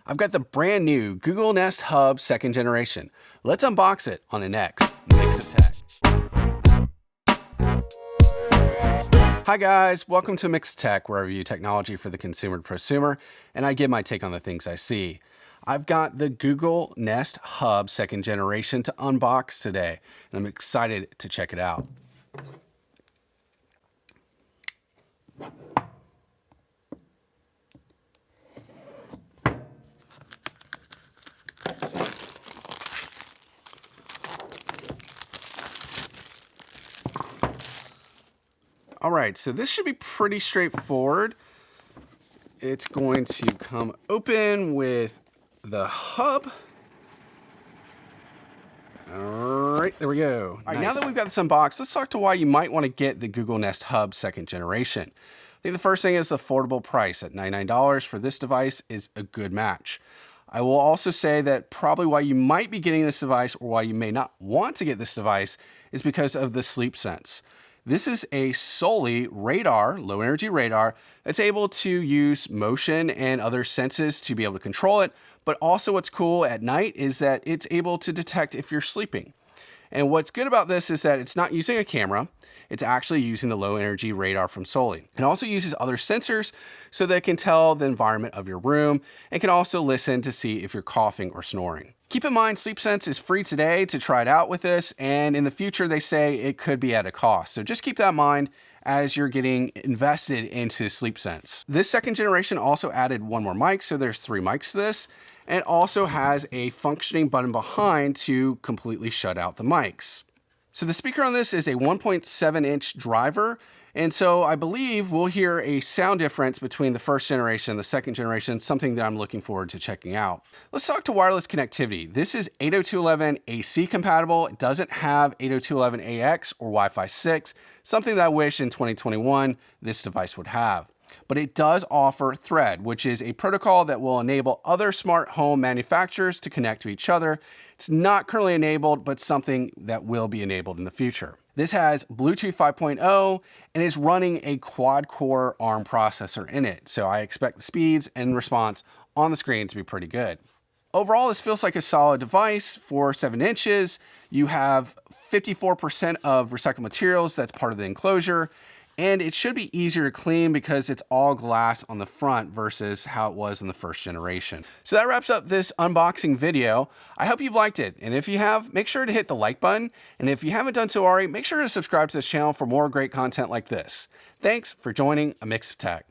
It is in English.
I've got the brand new Google Nest Hub 2nd generation. Let's unbox it on the next Mix of Tech. Hi guys, welcome to Mix of Tech, where I review technology for the consumer to prosumer, and I give my take on the things I see. I've got the Google Nest Hub 2nd generation to unbox today, and I'm excited to check it out. All right, so this should be pretty straightforward. It's going to come open with the hub. All right, there we go. All right, now that we've got this unboxed, let's talk to why you might want to get the Google Nest Hub 2nd generation. I think the first thing is affordable price at $99 for this device is a good match. I will also say that probably why you might be getting this device or why you may not want to get this device is because of the sleep sense. This is a solely radar, low energy radar, that's able to use motion and other senses to be able to control it. But also what's cool at night is that it's able to detect if you're sleeping. And what's good about this is that it's not using a camera. It's actually using the low energy radar from Soli. It also uses other sensors so that it can tell the environment of your room and can also listen to see if you're coughing or snoring. Keep in mind, SleepSense is free today to try it out with this, and in the future they say it could be at a cost. So just keep that in mind as you're getting invested into SleepSense. This 2nd generation also added one more mic, so there's 3 mics to this, and it also has a functioning button behind to completely shut out the mics. So the speaker on this is a 1.7-inch driver, and so I believe we'll hear a sound difference between the 1st generation and the 2nd generation, something that I'm looking forward to checking out. Let's talk to wireless connectivity. This is 802.11 AC compatible. It doesn't have 802.11 AX or Wi-Fi 6, something that I wish in 2021 this device would have. But it does offer Thread, which is a protocol that will enable other smart home manufacturers to connect to each other. It's not currently enabled, but something that will be enabled in the future. This has Bluetooth 5.0 and is running a quad-core ARM processor in it, so I expect the speeds and response on the screen to be pretty good. Overall, this feels like a solid device for 7 inches. You have 54% of recycled materials that's part of the enclosure, and it should be easier to clean because it's all glass on the front versus how it was in the 1st generation. So that wraps up this unboxing video. I hope you've liked it. And if you have, make sure to hit the like button. And if you haven't done so already, make sure to subscribe to this channel for more great content like this. Thanks for joining A Mix of Tech.